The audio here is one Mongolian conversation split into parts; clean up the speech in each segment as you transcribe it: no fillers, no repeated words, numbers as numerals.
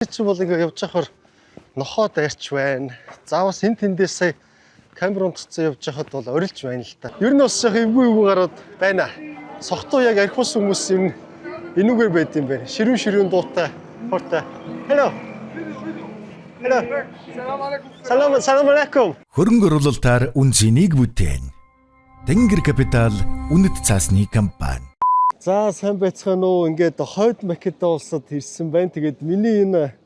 Чи бол ингээ явж байхаар нохоо дайрч байна. За бас энэ тэндээс сая камерон туцсан явж байхад бол орилж байна л та. Ер нь бас яг эвгүй гараад байна. Согтуу яг архиус хүмүүс юм энүүгээр байд юм байна. Ширүүн дуутай хортой. Hello. Hello. Салам алейкум. Хөрөнгө оруулалтаар үнцнийг бүтээн. Тэнгэр Капитал үнэт цаасны компани. За сайн байцгаана уу. Ингээд хойд Македон улсад ирсэн байна. Тэгээд миний энэ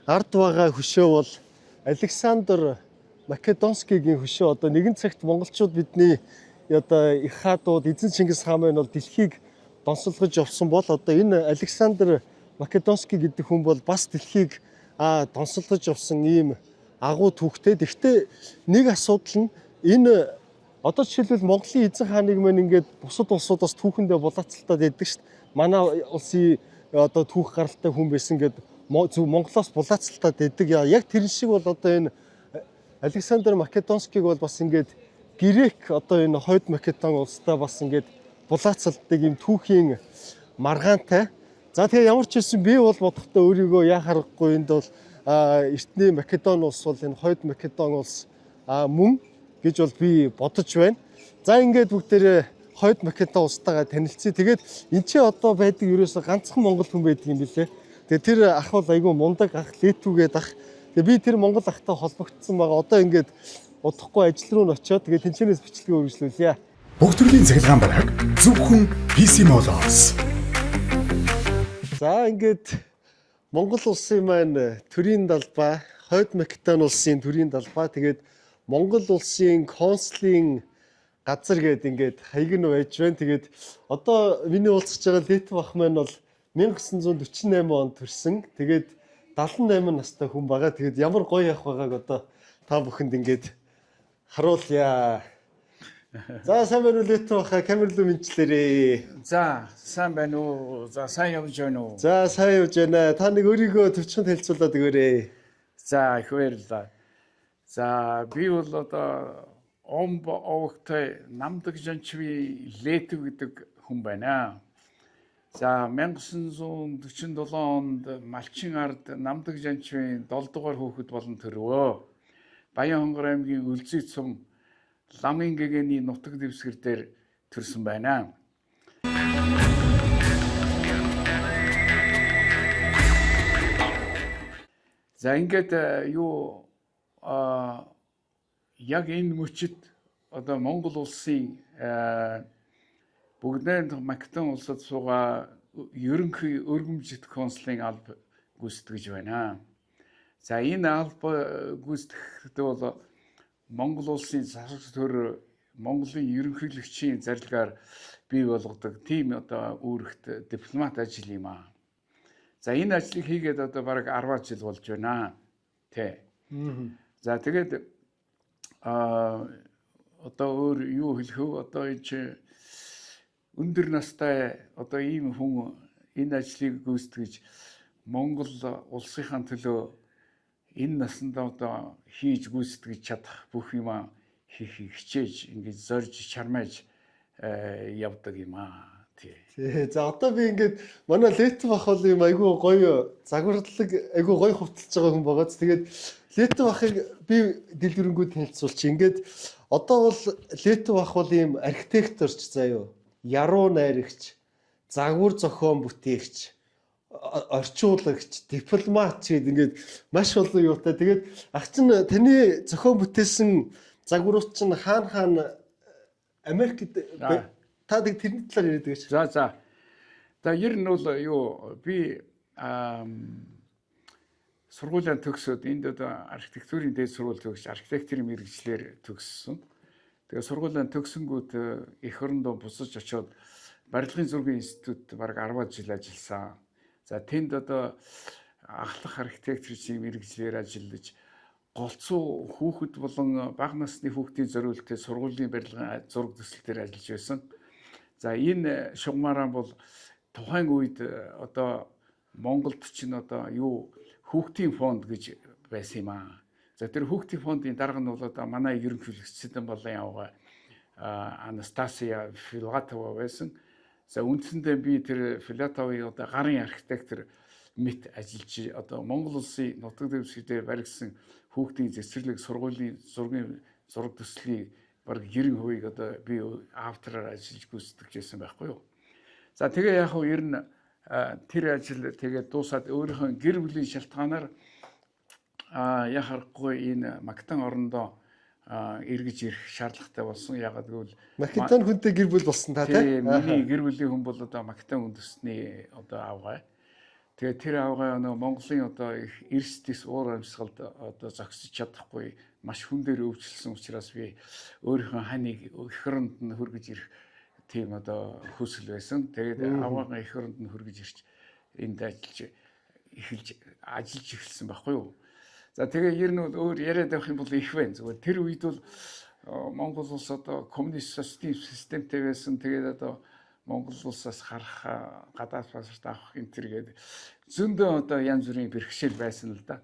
ард байгаа хөшөө бол Александр Македонскийгийн хөшөө. Одоо нэгэн цагт монголчууд бидний одоо их хаадууд эзэн Чингис хаан маань бол дэлхийг донсолгож явсан бол одоо энэ Александр Македонский гэдэг хүн бол бас дэлхийг донсолгож явсан ийм агуу түүхтэй. Гэхдээ нэг асуудал нь энэ одоо жишээлбэл Монголын эзэн хааныг маань ингээд бусад улсуудаас түүхэндээ булаацалтаад яддаг шүү дээ. Манай улсын одоо түүх гаралтай хүн байсан гэдэг Монголоос булаацалтаад яддаг. Яг тэр шиг бол одоо энэ Александр Македонскийг бол бас ингээд грек одоо энэ хойд Македон улстай бас ингээд булаацалдаг юм түүхийн маргаантай. За тэгээ ямар ч хэлсэн би бол бодохдоо өөрийгөө яа харахгүй энд бол эртний Македон улс бол энэ хойд Македон улс мөн гэж бол би бодож байна. За ингээд бүгдээрээ хойд Македон улстайгаа танилцъя. Тэгээд эн чинь одоо байдаг ерөөсө ганцхан монгол хүн байдаг юм билээ. Тэгээд тэр ах бол айгүй мундаг ах, летүүгээд ах. Тэгээд би тэр монгол ахтай холбогдсон байгаа. Одоо ингээд удахгүй ажил руу н очиод тэгээд тэнцэнээс бичлэгээ үргэлжлүүлье. Бүх төрлийн цахилгаан бараг зөвхөн PC Mall-оос. За ингээд Монгол улсын маань төрийн далбаа, хойд Македон улсын төрийн далбаа, тэгээд Монгол улсын консулын газар гээд ингээд хаяг нь байж байна. Тэгээд одоо миний уулзж байгаа Летв ах маань бол 1948 онд төрсэн. Тэгээд 78 настай хүн байгаа. Тэгээд ямар гоё ах байгааг одоо та бүхэнд ингээд харуулъя. За сайн байна уу Летв ах, камер руу мэдчлээрээ. За сайн байна уу? За сайн явж байна уу? За сайн явж байна. Та нэг өөрийгөө төвчөнд хэлцүүлээд өгөөрэй. За их баярлалаа. За би бол одоо Омбо овогтой намдаг жанчви Летв гэдэг хүн байна. За 1947 онд Малчин ард намдаг жанчвын 7 дугаар хүүхэд болон төрвөө. Баянхонгор аймгийн Үлзий цум Ламын гэгэний нутаг дэвсгэр дээр төрсөн байна. За ингээд юу яг энэ мөчид одоо Монгол улсын бүгдээр Македон улсад суугаа ерөнхий өргөмжит консулын алба гүйцэтгэж байна. За энэ алба гүйцэтгэхдээ бол Монгол улсын засаг төр Монголын ерөнхийлөгчийн зарилгаар бий болгодог тийм одоо үүрэгт дипломат ажил юм аа. За энэ ажлыг хийгээд одоо бараг 10 жил болж байна. Тэ. За тэгээд одоо өөр юу хэлэх вэ? Одоо энэ өндөр настай одоо ийм хүн энэ ажлыг гүйцэтгэж Монгол улсынхаа төлөө энэ насандаа одоо хийж гүйцэтгэж чадах бүх юм хийхийг хичээж ингэж зорж чармааж явдаг юм аа. Тий. За одоо би ингээд манай Летв ах бол юм айгүй гоё загварлаг айгүй гоё хувцалж байгаа хүн байгаа. Тэгээд Летв ахыг би дэлгэрэнгүй танилцуулчих. Ингээд одоо бол Летв ах бол ийм архитекторч заяо, яруу найрагч, загвар зохион бүтээгч, орчуулагч, дипломат гэдэг ингээд маш олон юутай. Тэгээд ах чинь таны зохион бүтээсэн загварууд чинь хаана Америкт та тэрний талаар яриад гэж. За. За ер нь бол юу би сургуулийн төгсөөд энд одоо архитектурын дээд сургууль төгсөж архитектурын мэргэжлэр төгссөн. Тэгээ сургуулийн төгсөнгүүд эх орондоо бусаж очиод барилгын зургийн институт бараг 10 жил ажилласан. За тэнд одоо ахлах архитектурын мэргэжлэр ажиллаж голцоо хүүхэд болон бага насны хүүхдийн зориулалтад сургуулийн барилгын зураг төсөл дээр ажиллаж байсан. За энэ шугамаараа бол тухайн үед одоо Монголд чинь одоо юу хүүхдийн фонд гэж байсан юм аа. За тэр хүүхдийн фондын дарга нь бол одоо манай ерөнхийлөгчдөн болон яваа Анастасия Филатова байсан. За үндсэндээ би тэр Филатовыг одоо гарын архитектор мэт ажиллаж одоо Монгол улсын нутаг дэвсгэрээр баригдсан хүүхдийн цэцэрлэг сургуулийн зураг төслийг бараг 90% одоо би автораар ажиллаж гүйцэтгэж байсан байхгүй юу. За тэгээ яг хөө ер нь тэр ажил тэгээд дуусаад өөрийнхөө гэр бүлийн шалтгаанаар яа харахгүй энэ Македон орондоо эргэж ирэх шаардлагатай болсон. Ягаад гэвэл Македон хүнтэй гэр бүл болсон та тийм. Миний гэр бүлийн хүн бол одоо Македон үндэстний одоо авгаа. Тэгээд тэр авгаа нөгөө Монголын одоо их эрсдэс уур амьсгалд одоо зогсож чадахгүй маш хүн дээр өвчлсөн учраас би өөрийнхөө ханыг эх оронд нь хөргөж ирэх тийм одоо хүсэл байсан. Тэгээд аваагаа эх оронд нь хөргөж ирч энд эхэлж эхэлсэн байхгүй юу. За тэгээ ер нь өөр яриад явах юм бол их байна. Зүгээр тэр үед бол Монгол улс одоо коммунист системтэй байсан. Тэгээд одоо Монгол улсаас харах гадаад паспорт авах энэ төргээд зөндөө одоо янз бүрийн бэрхшээл байсан л да.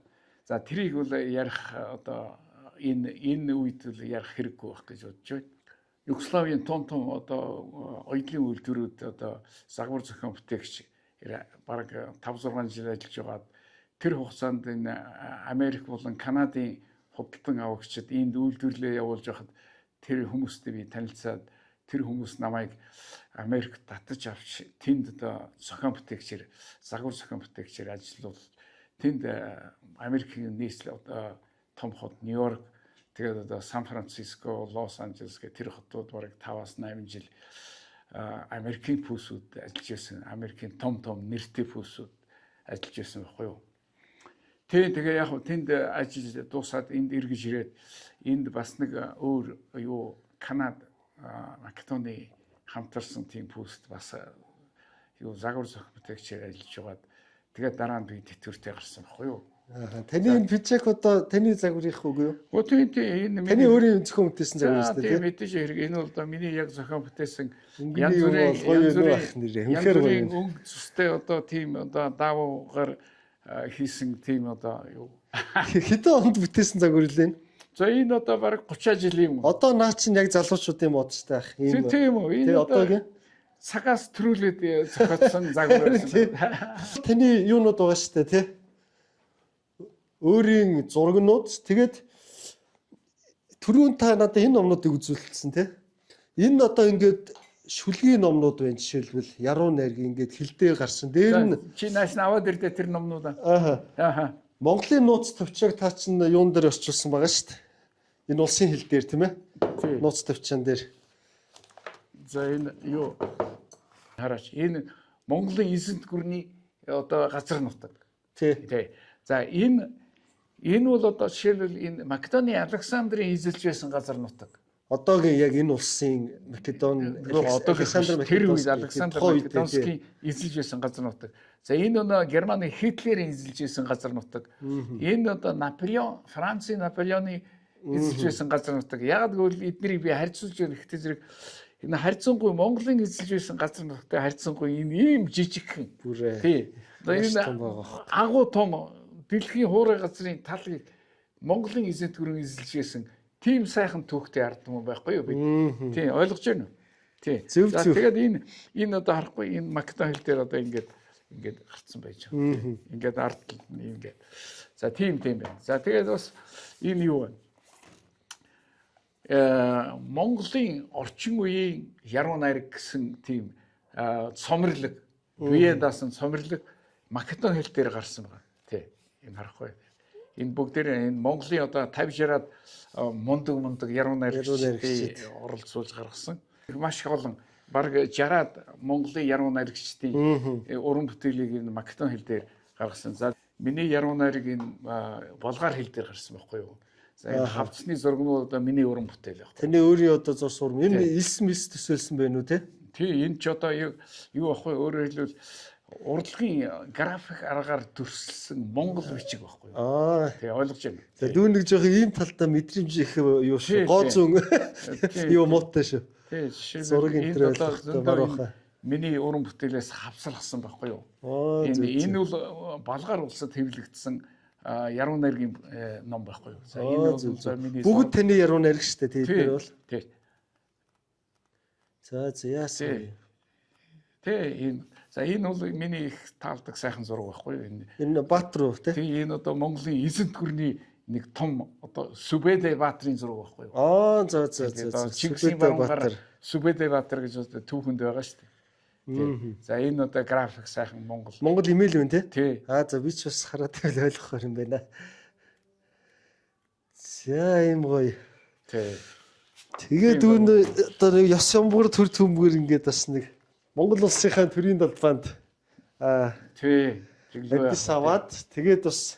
За тэрийг бол ярих одоо энэ үед л ярих хэрэггүй байх гэж бодож байна. Югославийн том одоо оюутлын үйлдвэрүүд одоо загвар зохион бүтээгч бараг 5-6 жил ажиллаж байгаад тэр хугацаанд энэ Америк болон Канадын худалдан авагчид энд үйлдвэрлэлээ явуулж байхад тэр хүмүүстэй би танилцаад тэр хүмүүс намайг Америкт татаж авч тэнд одоо зохион бүтээгчээр загвар зохион бүтээгчээр ажиллуулж тэнд Америкийн нийслэл одоо том хот Нью-Йорк тэгээд одоо Сан Франциско, Лос Анжелес гэх тэр хотууд бараг 5-8 жил Америкийн пүүсүүд ажиллаж байсан. Америкийн том нэртэй пүүсүүд ажиллаж байсан байхгүй юу? Тэгээ яг тэнд ажил дуусаад энд эргэж ирээд энд бас нэг өөр юу Канада Македоны хамтарсан тийм пүүст бас юу загвар зохион бүтээгчээр ажиллаж байгаад тэгээд дараа нь би тэтгэвртэй гарсан байхгүй юу? Таны энэ пижак одоо таны загварынх үгүй юу? Үгүй энэ таны өөрийн зохион бүтээсэн загвар шүү дээ. Тийм мэдээж хэрэг энэ бол одоо миний яг зохион бүтээсэн янз бүрийн өнгө цустай одоо тийм одоо даавуугаар хийсэн тийм одоо юу хэдэн онд бүтээсэн загвар лээ. За энэ одоо бараг 30 жилийн өмнө. Одоо наа чинь яг залуучуудын модтой ах юм. Тийм үү. Энэ одоогийн цагаас төрүүлээд зохиоцсон загвар байсан. Таны юунууд байгаа шүү дээ тий. Өөрийн зургнууд тэгээд түрүүн та надад энэ номнуудыг үзүүлсэн тий. Энэ одоо ингээд шүлгийн номнууд байна жишээлбэл яруу найргийн ингээд хилдээ гарсан. Дээр нь чи нааш аваад ирдэ тэр номнуудаа. Ааха. Монголын нууц төвчийг та чинь юун дээр орчуулсан байгаа шүү дээ. Энэ улсын хил дээр тийм ээ. Нууц төвчөн дээр. За энэ юу хараач энэ Монголын эзэнт гүрний одоо газар нутаг. Тий. За энэ бол одоо жишээлбэл энэ Македоны Александрийн эзэлж байсан газар нутаг. Одоогийн яг энэ улсын Македон тэр үед Александр Македонский эзэлж байсан газар нутаг. За энэ нөө Германы Хитлерийн эзэлж байсан газар нутаг. Энэ одоо Наполеон, Францын Наполеоны эзэлж байсан газар нутаг. Яг гэвэл эднийг би харьцуулж ирэхдээ зэрэг энэ харьцангуй Монголын эзэлж байсан газар нутагтай харьцангуй энэ ийм жижигхэн. Тий. Энэ агуу том дэлхийн хуурай газрын талыг Монголын эзэнт гүрэн эзэлж байсан тийм сайхан түүхтэй ард юм байхгүй юу би. Тий, ойлгож байна уу? Тий. За тэгээд энэ одоо харахгүй энэ Македон хэл дээр одоо ингээд гарцсан байж байгаа. Ингээд ард ингээд. За тийм байна. За тэгээд бас энэ юу вэ? Монголын орчин үеийн яруу найраг гэсэн тийм цомрлог, бие даасан цомрлог Македон хэл дээр гарсан байна. Тий. Энэ харахгүй. Энэ бүгдээр энэ Монголын одоо 50-60-аад мундаг яруу найрагчдыг оролцуулж гаргасан. Маш олон бараг 60-аад Монголын яруу найрагчдын уран бүтээлийг энэ Македон хэл дээр гаргасан. За миний яруу найраг энэ болгар хэл дээр гарсан байхгүй юу? За энэ хавцны зургнууд одоо миний уран бүтээл байна. Таны өөрийн одоо зур сурам энэ элс мэлс төсөөлсөн байна уу те? Тий, энэ ч одоо юу байхгүй өөрөөр хэлбэл урлагийн график аргаар төрсөлсөн Монгол бичиг байхгүй юу? Тий, ойлгож байна. За дүүн нэг жоох ийм талдаа мэдрэмж их юу шүү. Гоо зүүн юу муутай шүү. Тий, зураг энэ миний уран бүтээлээс хавсалгасан байхгүй юу? Энэ бол Болгар улсад хэвлэгдсэн яруу найргийн ном байхгүй юу? За энэ бол за миний бүгд таны яруу найраг шүү дээ тэгээд бол. Тий. За яасан. Тий, энэ За энэ бол миний их таалдаг сайхан зураг байхгүй юу? Энэ Баатар уу те? Тэгээ энэ одоо Монголын эзэнт гүрний нэг том одоо Сүбэдэ Баатрын зураг байхгүй юу? За. Чингисийн баруунгаар Сүбэдэ Баатар гэж одоо түүхэнд байгаа шүү дээ. За энэ одоо график сайхан Монгол имэйл юм те? Тий. За би ч бас хараад байвал ойлгох юм байна. За ийм гоё. Тий. Тэгээд үүн одоо нэг ёс ямбар төр төмгөр ингээд бас нэг Монгол улсынхаа төрийн талбайд тий. Эдис аваад тэгээд бас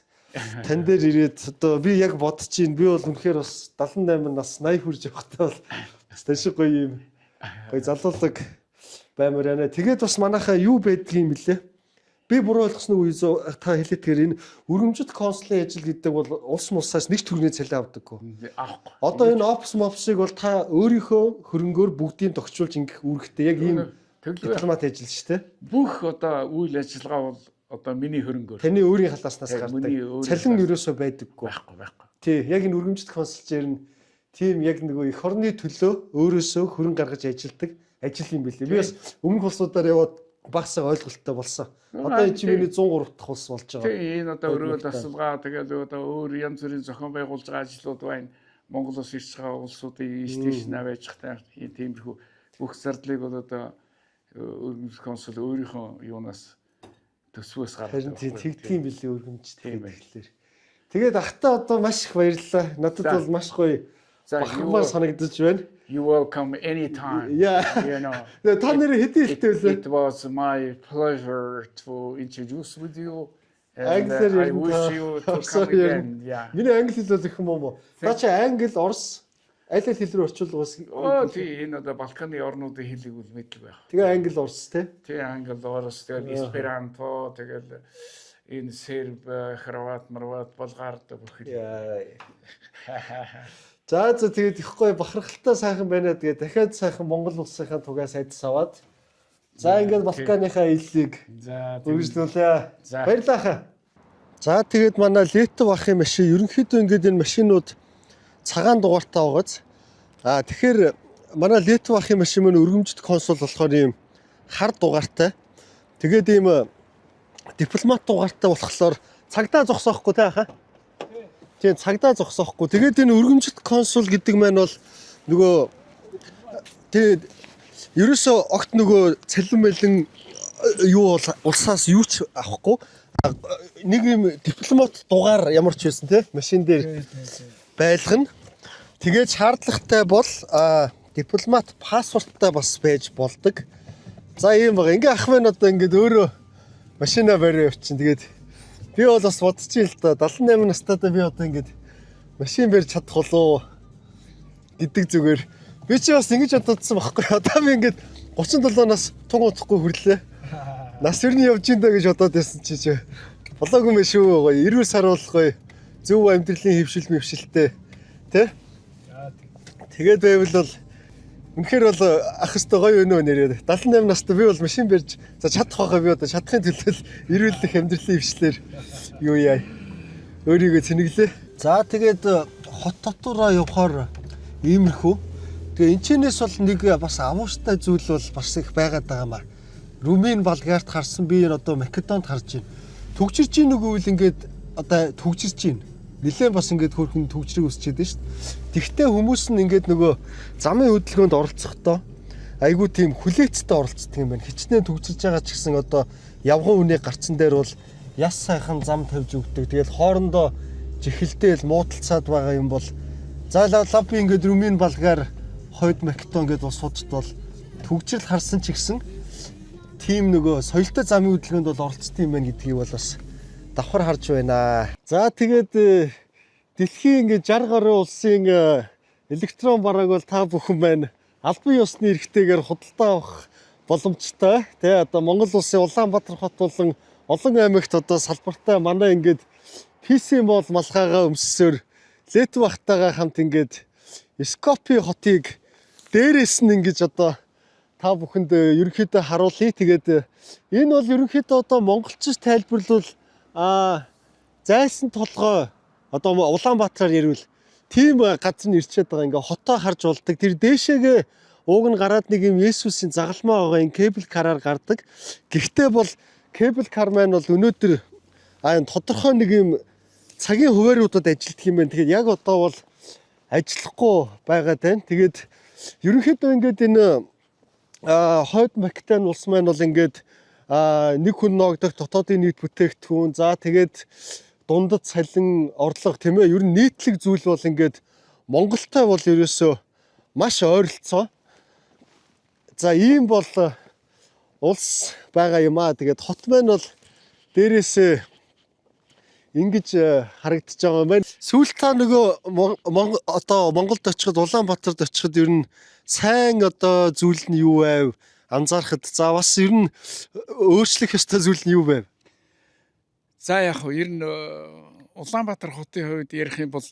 тань дээр ирээд одоо би яг бодож чинь би бол үнэхээр бас 78 нас 80 хүрж явахдаа бол бас ташиг гоё юм гоё залуулаг баймар байна. Тэгээд бас манайхаа юу байдгийг мэлээ. Би буруу ойлгосноо үе та хэлээдгээр энэ өргөмжит консулын ажил гэдэг бол улс мусаас нэг төгрөгийн цалин авдаггүй. Авахгүй. Одоо энэ опс мопсыг бол та өөрийнхөө хөрөнгөөр бүгдийг тогтчулж ингэх үүрэгтэй яг ийм дипломат ажил шүү дээ. Бүх одоо үйл ажиллагаа бол одоо миний хөрөнгөөр. Таны өөрийн халааснаас гардаг. Цалин ерөөсөө байдаггүй. Байхгүй. Тий, яг энэ өргөмжит консулчээр нь тийм яг нөгөө эх орны төлөө өөрөөсөө хөрөнгө гаргаж ажилладаг ажил юм билээ. Би бас өмнөх улсуудаар яваад багсаа ойлголттой болсон. Одоо энэ чинь миний 103 дахь улс болж байгаа. Тий, энэ одоо өрөөл асалгаа тэгээд одоо өөр янз бүрийн зохион байгуулж байгаа ажлууд байна. Монголоос ирж байгаа улсуудын стейшн авэж байгаа тиймэрхүү бүх зардлыг бол одоо өргөмжит консул өөрийнхөө юунаас төсвөөс гаргаж тэгдэм билээ өргөмжтэй тэгэхээр. Тэгээд ахтаа одоо маш их баярлалаа. Надад бол маш гоё бахармаар санагдаж байна. You welcome anytime. Yeah. You know. Та нэр хэдий хэлтэй вэ? It was my pleasure to introduce with you. And I wish you to come again. Yeah. Миний англи хэл бол их юм уу? Та чи англи, орос аль хэл рүү орчуулгаас. Тий, энэ одоо Балканы орнуудын хэлийг үл мэддэг байх. Тэгээ англи, орос тий? Тий, англи, орос, тэгээ эсперанто, тэгээ энэ серб, хорват, марват, болгар бүх хэл. За тэгээд их гоё бахархалтай сайхан байна. Тэгээд дахиад сайхан Монгол улсынхаа тугаас айдас аваад. За ингээд Балканыхаа илийг үргэлжлүүлээ. Баярлалаа. За тэгээд манай Летов ахын машин ерөнхийдөө ингээд энэ машинууд цагаан дугаартай байгааз. Тэгэхээр манай Летов ахын машин мөн өргөмжит консул болохоор ийм хар дугаартай. Тэгээд ийм дипломат дугаартай болохоор цагдаа зогсоохгүй те хаа. Тийм цагдаа зогсоохгүй. Тэгээд энэ өргөмжит консул гэдэг маань бол нөгөө тэгээд ерөөсөө огт нөгөө цалин мэлэн юу бол улсаас юу ч авахгүй. Нэг юм дипломат дугаар ямар ч байсан те машин дээр байлгана. Тэгээд шаардлагатай бол дипломат паспорттай бас байж болдог. За ийм байгаа. Ингээ ах маань одоо ингээд өөрөө машинаа бариа явчихин. Тэгээд би бол бас бодчих юм л та 78 настайдаа би одоо ингээд машин барьж чадах болов гэдэг зүгээр. Би чи бас ингэж бодсон байхгүй. Одоо би ингээд 37 нас тун удахгүй хүрлээ. Нас өрний явж ин даа гэж бодоод байсан чи болоогүй мэ шүү гоё. 90 сар бол гоё. Зөв амьдралын хөвшилтэй тий? Тэгээд байвал бол үнэхээр бол ах өстө гоё өнөө нэрээ. 78 настай би бол машин барьж за чадах байхаа би одоо чадахын төлөө эрүүлэх амьдралын хөвшлэр юу яа. Өөрийгөө цэнэглээ. За тэгээд хот дотоороо явахаар иймэрхүү. Тэгээ энэчнээс бол нэг бас авууштай зүйл бол бас их байгаад байгаа маа. Румын Болгарт харсан би энэ одоо Македонд харж байна. Төгжирж ийн үгүйл ингээд одоо төгжирж ийн. Нилээн бас ингээд хөрхэн төгжрийг өсчээд байна шүү дээ. Тэгтээ хүмүүс нь ингээд нөгөө замын хөдөлгөөнд оролцохдоо айгүй тийм хүлээцтэй оролцдог юм байна. Хичнээн төгжирж байгаа ч гэсэн одоо явган үнийг гарцсан дээр бол яс сайхан зам тавьж өгдөг. Тэгэл хоорондоо жихэлдээл муудалцаад байгаа юм бол за лавби ингээд Румын Болгар хойд Македон гэдээ бол судад бол төгжрөл харсан ч гэсэн тийм нөгөө соёлтой замын хөдөлгөөнд бол оролцдог юм байна гэдгийг бол бас давхар харж байна. За тэгээд дэлхийн ингээд 60 гаруй улсын электрон бараг бол та бүхэн байна. Албан ёсны эрхтэйгээр худалдаа авах боломжтой. Тэ одоо Монгол улсын Улаанбаатар хот болон олон аймагт одоо салбартай манай ингээд PC мол малгайгаа өмссөөр Летов ахтайгаа хамт ингээд Скопи хотыг дээрээс нь ингэж одоо та бүхэнд ерөнхийдөө харуулъя. Тэгээд энэ бол ерөнхийдөө одоо монголчууд тайлбарлавал зайсан толгой одоо Улаанбаатараар ярил тийм газар нь ирчээд байгаа ингээ хотоо харж болдог. Тэр дээшээгээ ууг нь гараад нэг юм Есүсийн загалмаа байгаа энэ кебл караар гардаг. Гэхдээ бол кебл кар маань бол өнөөдөр тодорхой нэг юм цагийн хувааруудад ажилтдаг юм байна. Тэгэхээр яг одоо бол ажиллахгүй байгаад байна. Тэгээд ерөнхийдөө ингээд энэ хойд Македон улс маань бол ингээд нэг хүн ноогдох дотоодын нийт бүтээгдэхүүн за тэгээд дундад салин орлого тийм ээ ер нь нийтлэг зүйл бол ингээд Монголтой бол ерөөсөө маш ойролцоо. За ийм бол улс байгаа юм аа. Тэгээд хот маань бол дээрээсээ ингэж харагдаж байгаа юм байна. Сүүлд та нөгөө одоо Монголд очиход Улаанбаатарт очиход ер нь сайн одоо зүйл нь юу байв? Анзаарахад за бас ер нь өөрчлөх ёстой зүйл нь юу байв? За яг хөө ер нь Улаанбаатар хотын хувьд ярих юм бол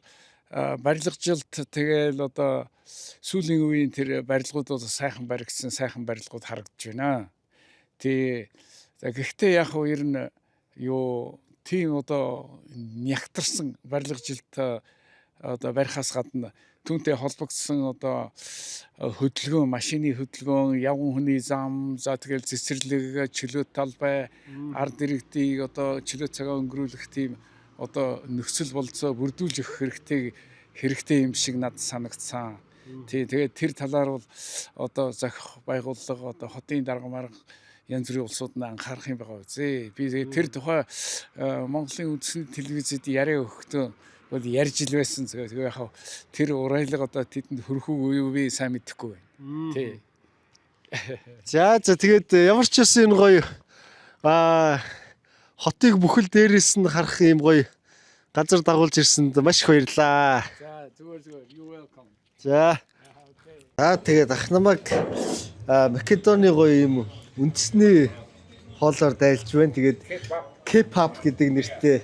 барилгажилт тэгэл одоо сүүлийн үеийн тэр барилгууд бол сайхан баригдсан сайхан барилгууд харагдаж байна. Гэхдээ яг хөө ер нь юу тийм одоо нягтарсан барилгажилт одоо барихаас гадна түүнтэй холбогдсон одоо хөдөлгөөн, машины хөдөлгөөн, явган хүний зам, за тэгэл цэцэрлэг, чөлөө талбай, ард иргэдийг одоо чөлөө цагаа өнгөрүүлэх тийм одоо нөхцөл болцоо бүрдүүлж өгөх хэрэгтэй юм шиг надад санагдсан. Тэгээд тэр талаар бол одоо зохих байгууллага одоо хотын дарга марга янз бүрийн улсууд нь анхаарах юм байгаа үзье. Би тэр тухай Монголын үндэсний телевизэд яриа өгөхдөө бол ярьж ил байсан. Тэгээ яг тэр урайлага одоо тэдэнд хөрөхөг үе би сайн мэдэхгүй байна. Тий. За тэгээд ямар ч байсан энэ гоё хотыг бүхэл дээрээс нь харах юм гоё газар дагуулж ирсэнд маш их баярлаа. За зүгээр you welcome. За. Тэгээд ах намайг Македоны гоё юм үндэсний хоолоор дайлж байна. Тэгээд K-pop гэдэг нэртэй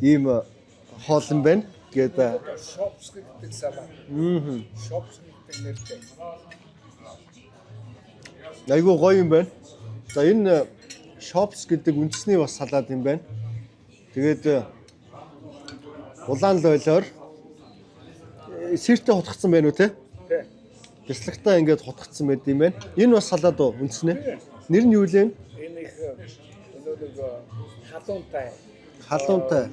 ийм хоол юм байна. Тэгээд Shops гэдэг салаа. Shops гэдэг нэртэй. Айгуу гоё юм байна. За энэ Shops гэдэг үндэсний бас салаад юм байна. Тэгээд улаан лойлоор сэртэ хутгацсан байна уу те? Тий. Бяцлагтаа ингээд хутгацсан байд юм байна. Энэ бас салаад уу үндэснээ? Нэр нь юу лээ? Энэ их халуунтай. Халуунтай.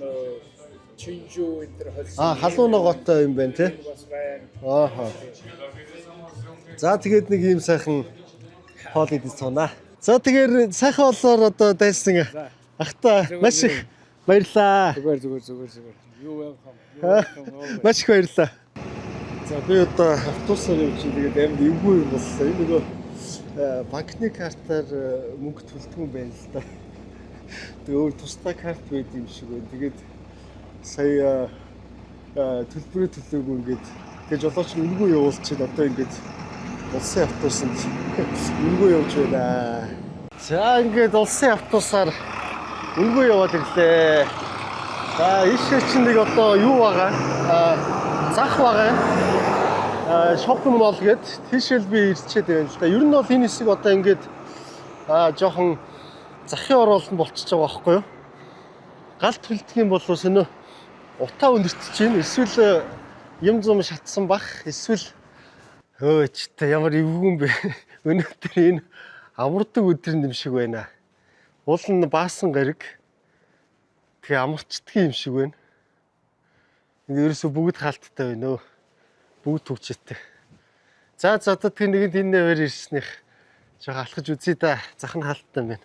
Чинжүү энэ төр холсон. Халуун ногоотой юм байна те? Бас байна. Ааха. За тэгээд нэг ийм сайхан хоол идэж цаана. За тэгээд сайхан хоолоор одоо дайсан ахта маш их баярлаа. Зүгээр. You welcome. Маш их баярлаа. За би одоо автобусаар явж байгаа. Тэгээд амар эвгүй юм болсон. Энэ нөгөө банкны картаар мөнгө төлдөг юм байна л да. Тэгээд өөр тусдаа карт байд юм шиг байна. Тэгээд сая төлбөрөө төлөөгүй ингээд тэгээд жолооч нь үнгүй явуулчихад одоо ингээд улсын автобусанд үнгүй явж байна. За ингээд улсын автобусаар үнгүй яваад ирлээ. За ийшээ чинь нэг одоо юу байгаа? Зах байгаа. Шопинг мол гээд тийшэл би ирчээд байна л да. Ер нь бол энэ хэсэг одоо ингээд жоохон захын оролт болчихж байгаа байхгүй юу? Галт хөлдөх юм бол сөнөө утаа өндөртөж чинь эсвэл юм зам шатсан бах эсвэл өөчтэй ямар эвгүй юм бэ? Өнөөдөр энэ амардаг өдөр юм шиг байна. Уул нь баасан гариг. Тэгээ амарчдаг юм шиг байна. Ингээ ерөөсө бүгд хаалттай байна өө. Бүгд төгчтэй. За одоо тэгээ нэгэнд энэ наваар ирснэх жоо алхаж үзье да. Зах нь хаалттай байна.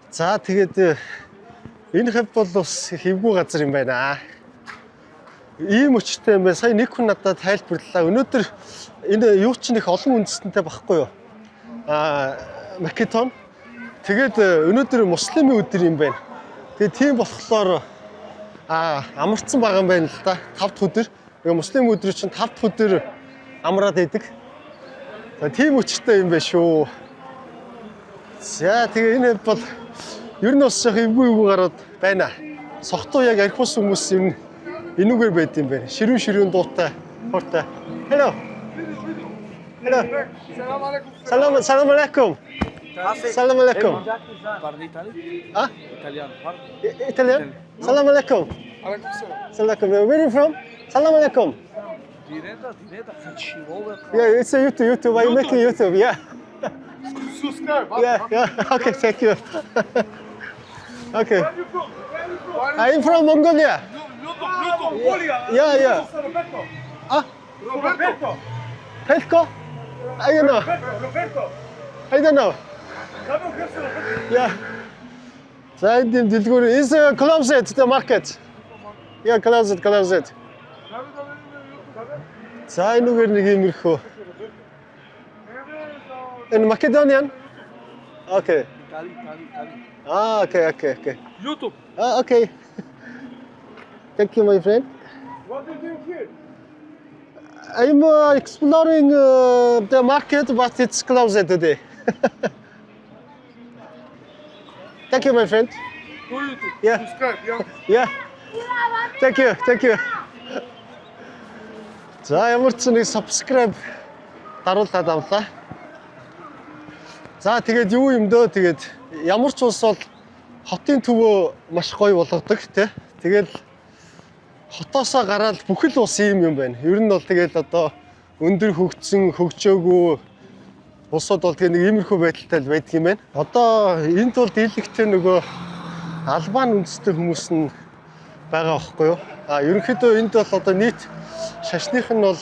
За тэгээд энэ хэв бол бас хэвгүй газар юм байна. Ийм өчтэй юм байна. Сая нэг хүн надад тайлбарлаа. Өнөөдөр энэ юу ч нэг олон үндэстэнтэй байхгүй юу? Македон. Тэгээд өнөөдөр муслимын өдөр юм байна. Тэгээд тийм болохоор амарцсан байгаа юм байна л да. 5 дахь өдөр. Тэгээ муслим өдөр чинь 5 дахь өдөр амраад байдаг. Тийм өчтэй юм байна шүү. За тэгээ энэ бол ер нь бас эвгүй гараад байна. Согтуу яг архиус хүмүүс ер нь энүүгээр байд юм байна. Ширүүн дуутай. Хортой. Hello. Salam alaikum. Salam alaikum. Italian? Salam alaikum. Salam alaikum. Where are you from? Salam alaikum. Yeah, it's a YouTube. I'm making YouTube. Yeah. Yeah. Okay, thank you. Okay. I'm from Mongolia. Yeah. Ah, Petko? I don't know. I don't know. Yeah. За энэ дэлгүүр is closet the market. Yeah, closet. За энэгээр нэг иймэрхүү. In Macedonian? Okay. Ah, okay. YouTube. Ah, okay. Thank you, my friend. What are you doing here? I'm exploring the market, but it's closed today. Thank you, my friend. Go YouTube. Yeah. Subscribe. Yeah. Thank you. За ямар ч нэг subscribe даруулаад авлаа. За тэгээд юу юм дөө тэгээд ямар ч улс бол хотын төвөө маш гоё болгодог тий. Тэгэл хотоосоо гараад бүхэл улс ийм юм байна. Ер нь бол тэгээд одоо өндөр хөгжсөн, хөгжөөгүй улсууд бол тэгээд нэг иймэрхүү байдалтай байдаг юм байна. Одоо энд бол дийлэгтэй нөгөө Албан үндэстэй хүмүүс нь байгаа байхгүй юу? Ерөнхийдөө энд бол одоо нийт шашных нь бол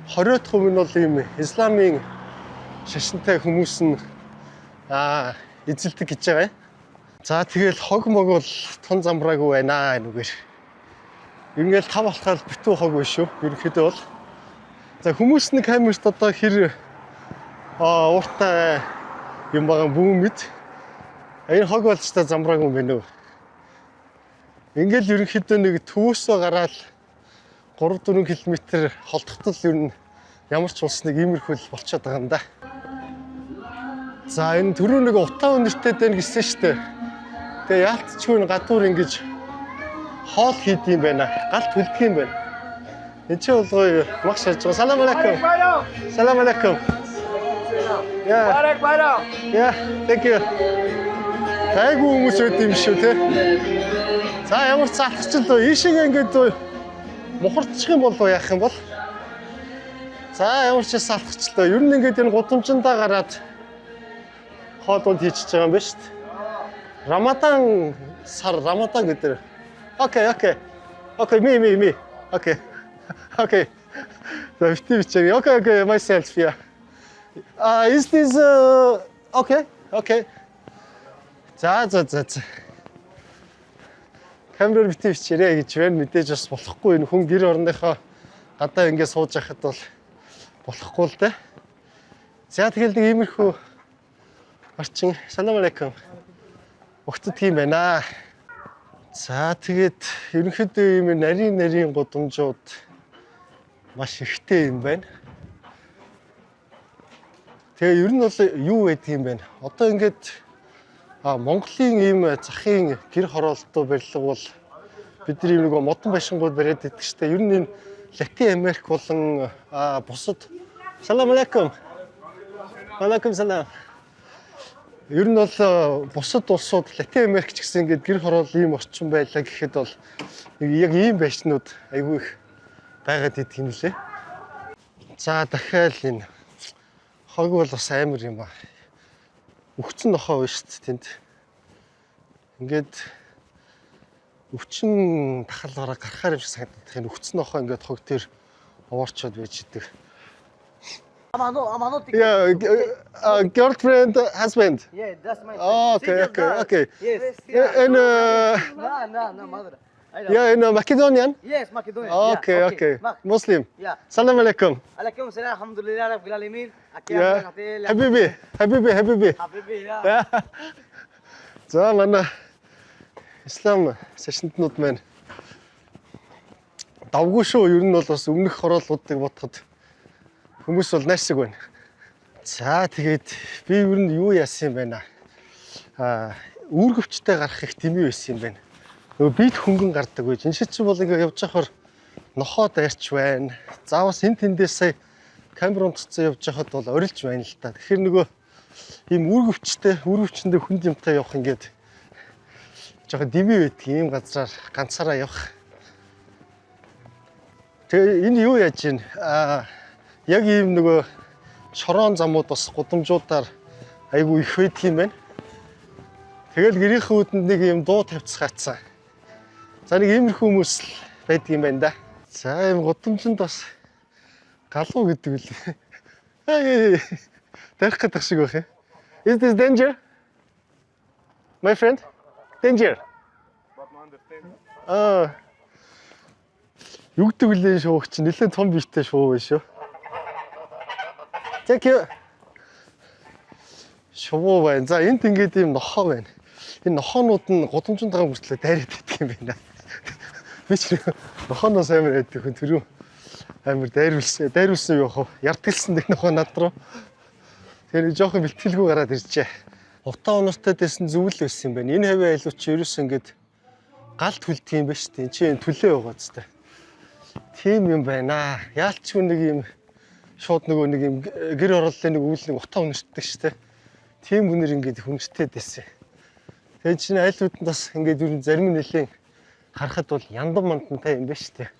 20% нь бол ийм исламын шашинтай хүмүүс нь эзэлдэг гэж байгаа юм. За тэгэл хог мог бол тун замбраагүй байна энэгээр. Ингээл тав болохоо битүү хог биш шүү. Ерөнхийдөө бол. За хүмүүс нь камерт одоо хэр ууртай юм байгаа бүүн мэд. Энэ хог болж та замбраагүй юм байна уу? Ингээл ерөнхийдөө нэг төвөөсөө гараад 3-4 км холдохтол ер нь ямар ч улс нэг иймэрхүү болчиход байгаа юм да. За энэ түрүү нэг утаа өнөртэй дэн гэсэн штэ. Тэгээ яалтчгүй гадуур ингэж хоол хийд юм байна. Галт хөлдөг юм байна. Энд чи болгоо маш шарж байгаа. Салам алейкум. Салам алейкум. Yeah, thank you. Тайгу хүмүүс өд юм шүү те. За ямар ч залхач л ийшээгээ ингээд мухарчих юм болов яах юм бол. За ямар ч салхач л ер нь ингээд энэ гудамжиндаа гараад хоолунд хийчихэж байгаа юм байна шүү дээ. Рамадан гэдэг. Okay, me. Okay. The 50 бичээ. Okay, myself, yeah. Is this okay? За. Камераар битээ бичээрэй гэж байна. Мэдээж бас болохгүй. Энэ хүн гэр орныхоо гадаа ингэ сууж байхад бол болохгүй л дээ. За тэгэл нэг иймэрхүү орчин. Салам алейкум. Өгтөд юм байна. За тэгээд ерөнхийдөө ийм нарийн гудамжууд маш ихтэй юм байна. Тэгээ ер нь бол юу байдаг юм бэ? Одоо ингээд Монголын ийм захын гэр хороолттой барилга бол бидний нэг модон байшингууд бариад идэх штэ. Ер нь энэ Латин Америк болон бусад салам алейкум. Алейкум салам. Ер нь бол бусад улсууд Латин Америк ч гэсэн ингээд гэр хороол ийм орчин байлаа гэхэд бол яг ийм байшнууд айгүй их байгаад идэх юм лээ. За дахиад энэ хог бол бас амар юм аа. Өвчин нохоо байна шүү дээ тэнд. Ингээд өвчин тахалгаараа гарахаар юм шиг санагдах. Энэ өвчин нохоо ингээд хог дээр уурчод байж идэг. Yeah, girlfriend, husband. Yeah, that's my Okay. Yes. And No, mother. yeah, in Macedonian. Yes, Macedonia. Okay. Muslim. Yeah. Salam alaikum. Alaikum salam. Alhamdulillah rabbil alamin. Yeah. Habibi. Habibi, yeah. За манай ислам сашинтнууд маань давгүй шүү. Ер нь бол бас өмнөх хороолуудыг бодоход хүмүүс бол найсаг байна. За тэгээд би ер нь юу яасан юм байна? Үүргэвчтэй гарах их дэмий байсан юм байна. Нөгөө бид хөнгөн гардаг байж. Энэ шиг чи бол ингээ явж байхаар нохоо дайрч байна. Заавал эн тэндээс сая камерон туцсан явж байхад бол орилж байна л та. Тэгэхээр нөгөө ийм үүргэвчэндээ хүнд юмтай явах ингээд жоохон дэмий байдаг ийм газраар ганцаараа явах Тэгээ энэ юу яаж ийн? Яг ийм нөгөө шорон замууд бас гудамжуудаар айгүй их байдаг юм байна. Тэгэл гэрийнхэн үүдэнд нэг ийм дуу тавьцгаацсан. За нэг иймэрхүү хүмүүс л байдаг юм байна да. За ийм гудамжинд бас галуу гэдэг үл. Тарих гэдэг шиг байх юм. Is this danger? My friend? Danger. Юу гэдэг үлээ шуух чинь нэлээд том биетэй шуу байна шүү. Thank you. Шуу байна. За энд ингээд ийм нохоо байна. Энэ нохоонууд нь гудамжинд байгаа хүртлээр дайраад идэх юм байна. Би ч нохооноос амар байдаг хүн түрүү амар дайруулсан юу яах вэ? Яртгалсан нэг нохоо над руу. Тэгээ нэг жоохон бэлтгэлгүй гараад иржээ. Утаа унартай дэсэн зүгэл байсан юм байна. Энэ хавийн айлууд чи ерөөс ингээд галт хүлдэг юм ба шүү дээ. Чи энэ төлөө байгаа зү. Тийм юм байна. Яалчгүй нэг юм шууд нөгөө нэг юм гэр орооллын нэг үйл нэг утаа унарчдаг шүү дээ. Тийм хүнэр ингээд хүнжтэй дэсэн. Тэгээ чинь айлууданд бас ингээд ер нь зарим нь нэлийн харахад бол яндан мандантай юм ба шүү дээ.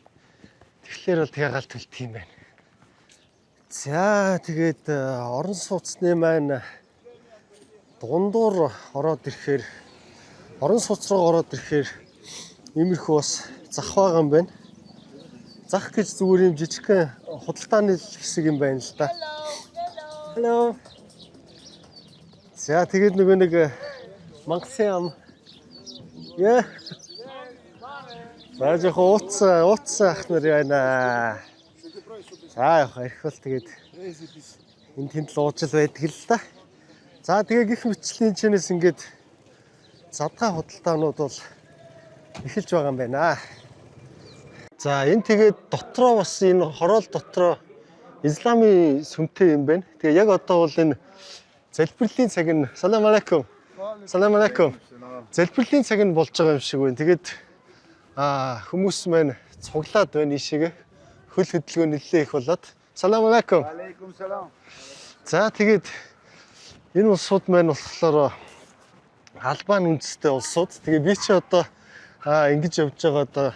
Тэгэхээр бол тэгээ галт хүлдэг юм байна. За тэгээд орон сууцны маань дундуур ороод ирэхээр орон сууц руу ороод ирэхээр иймэрхүү бас зах байгаа юм байна. Зах гэж зүгээр юм жижигхэн худалдааны хэсэг юм байна л да. Hello. За тэгээд нөгөө нэг мангасан ам. Яа. За жоо ууц ах нар байна. За яг их бол тэгээд энэ тэнд л уужил байдаг л да. За тэгээ гих мэтчлийн чинээс ингээд задгаа худалдаанууд бол эхэлж байгаа юм байна. За энэ тэгээд дотроо бас энэ хороол дотроо исламын сүмтэй юм байна. Тэгээ яг одоо бол энэ залбирлын цаг нь салам алейкум. Салам алейкум. Залбирлын цаг нь болж байгаа юм шиг байна. Тэгээд хүмүүс маань цуглаад байна ийшээгээ. Хөл хөдөлгөөн нэлээд их болоод. Салам алейкум. Алейкум салам. За тэгээд энэ улсууд маань болохоор Албан үндэстэй улсууд. Тэгээ би чи одоо ингэж явж байгаа одоо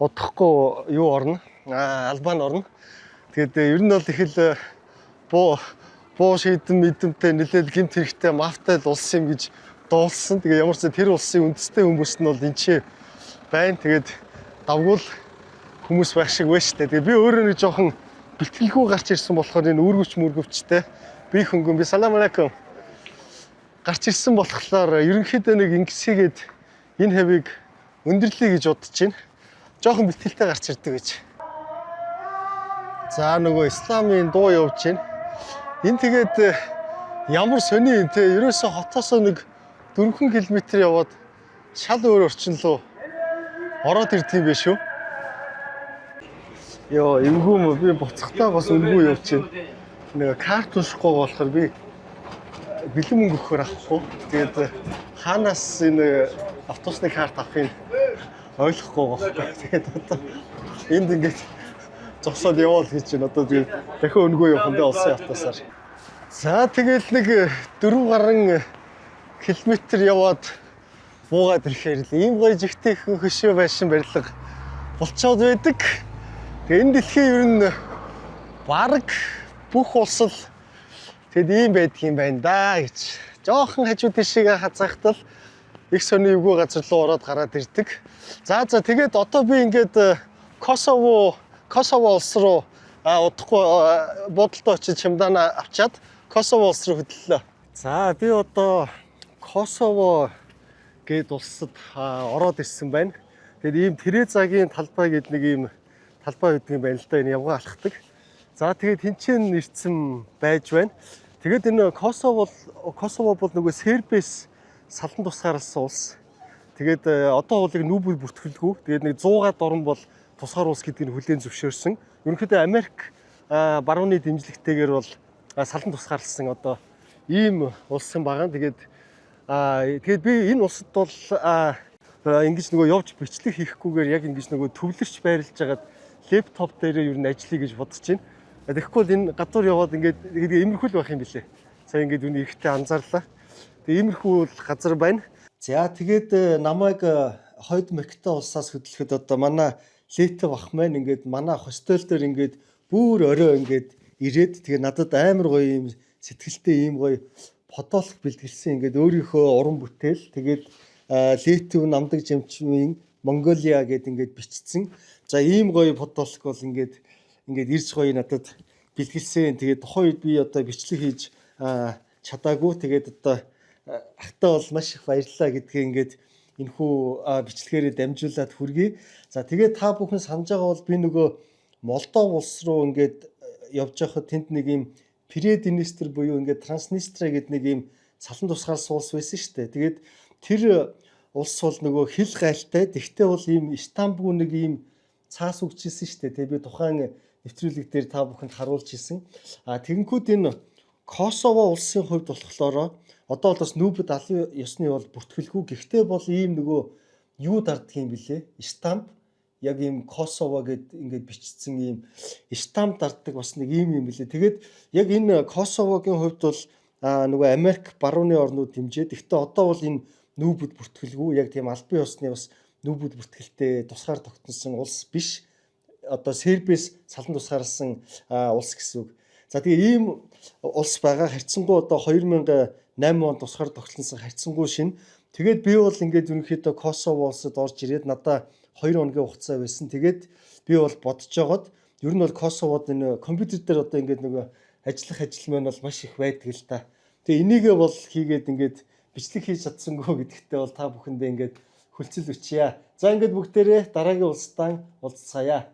удахгүй юу орно? Албан орно. Тэгээд ер нь бол их л буу шийдэн мэдэмтэй нэлээд гэмт хэрэгтэй мафтай улс юм гэж дуулсан. Тэгээ ямар ч тэр улсын үндэстэй хүмүүс нь бол энэ чи байна. Тэгээд давгуул хүмүүс байх шиг байна шүү дээ. Тэгээ би өөрөө нэг жоохон бэлтгэлгүй гарч ирсэн болохоор энэ үүргэвч мөргөвчтэй би хөнгөн би салам алейкум гарч ирсэн болохоор ерөнхийдөө нэг ингэсгээд энэ хавийг өндөрлөе гэж бодож байна. Жоохон бэлтгэлтэй гарч ирдэг гэж. За нөгөө исламын дуу явж байна. Энэ тэгээд ямар сони юм те ерөөсө хотоосоо нэг 4 км яваад шал өөр орчин руу ороод ирдэг юм биш үү? Йоо, эвгүй би буцахтаа бас өнгөө явж байна. Нэг карт уншихгүй болохоор би бэлэн мөнгө өгөхөр авахгүй. Тэгээд хаанаас энэ автобусны карт авахыг ойлгохгүй байхгүй. Тэгээд одоо энд ингээд зогсоод яваал гэж байна. Одоо тэгээд дахин өнгөө явахандаа улсын автобусаар. За тэгэл нэг 4 гаруй километр яваад буугаад ирэхээр л ийм гоё жигтэй хөшөө байшин барилга болцоод байдаг. Тэгээ энэ дэлхийн ер нь бараг бүх улс л тэгэд ийм байдаг юм байна да гэж. Жохон хажуу тишээгээ хазаахтал их сони эвгүй газар руу ороод гараад ирдэг. За тэгээд одоо би ингээд Косово улс руу удахгүй бодолтой очиж чемоданаа авчаад Косово улс руу хөдлөлөө. За би одоо Косово гээд улсад ороод ирсэн байна. Тэгээд ийм Терезагийн талбай гээд нэг ийм талбай гэдэг юм байна л да, энэ явгаа алхдаг. За тэгээд тэнцэн ирсэн байж байна. Тэгээд энэ Косово бол нөгөө Сербээс салан тусгаарласан улс. Тэгээд одоо бол яг нүүб бүртгэлгүй. Тэгээд нэг 100-аад орн бол тусгаар улс гэдгийг хүлээн зөвшөөрсөн. Ерөнхийдөө Америк барууны дэмжлэгтэйгээр бол салан тусгаарласан одоо ийм улс юм байгаа. Тэгээд би энэ улсад бол ингэж нөгөө явж бичлэг хийхгүйгээр яг ингэж нөгөө төвлөрч байрлаж байгаад лэптоп дээр ер нь ажиллая гэж бодож байна. Тэгэхгүй бол энэ гадуур яваад ингээд иймэрхүү л байх юм билээ. Сая ингээд үний ихтэй анзаарлаа. Тэгээ иймэрхүү газар байна. За тэгээд намайг хойд Мекте улсаас хөдлөхөд одоо манай Летов ах маань ингээд манай хостел дээр ингээд бүр орой ингээд ирээд тэгээ надад амар гоё юм сэтгэлтэй ийм гоё фотолог бэлтгэлсэн ингээд өөрийнхөө уран бүтээл тэгээд Летов намдаг жимчмийн Монголиа гэд ингээд бичсэн. За ийм гоё фотолог бол ингээд ирж гоё надад бэлтгэлсэн. Тэгээд тухайн үед би одоо бичлэг хийж чадаагүй. Тэгээд одоо ахтаа бол маш их баярлалаа гэдгээ ингээд энэхүү бичлэгээрээ дамжуулаад хүргэе. За тэгээд та бүхэн санаж байгаа бол би нөгөө Молдов улс руу ингээд явж байхад тэнд нэг юм Приднестр буюу ингээд Транснистриа гэдэг нэг юм цалан тусгаалсан улс байсан шүү дээ. Тэгээд тэр улс бол нөгөө хил гайлтай. Тэгтээ бол ийм Стамбул нэг ийм цаас өгчээсэн шүү дээ. Тэгээд би тухайн нэвтрүүлэг дээр та бүхэнд харуулж ирсэн. Тэгэнгүүт энэ Косово улсын хувьд болохоор одоо бол бас нүүбэд алын ёсны бол бүртгэлгүй. Гэхдээ бол ийм нөгөө юу дарддаг юм бэлээ? Стамп яг ийм Косово гэд ингээд бичсэн ийм стамп дарддаг бас нэг ийм юм бэлээ. Тэгээд яг энэ Косовогийн хувьд бол нөгөө Америк барууны орнууд дэмжээд. Гэхдээ одоо бол энэ нүүбэд бүртгэлгүй. Яг тийм албан ёсны бас нүүбэд бүртгэлтэй тусгаар тогтносон улс биш. Одоо Сербиэс салан тусгаарласан улс гэсэн үг. За тэгээ ийм улс байгаа харьцангуй одоо 2008 онд тусгаар тогтносон харьцангуй шин. Тэгээд би бол ингээд ерөнхийдөө Косово улсад орж ирээд надаа 2 хоногийн хугацаа байсан. Тэгээд би бол бодож жагаад ер нь бол Косовод энэ компьютер дээр одоо ингээд нөгөө ажиллах ажил маань бол маш их байдаг л та. Тэгээ энийгээ бол хийгээд ингээд бичлэг хийж чадсангүй гэдэгтээ бол та бүхэндээ ингээд хүлцэл өчье. За ингээд бүгдээрээ дараагийн улстай уулзцаая.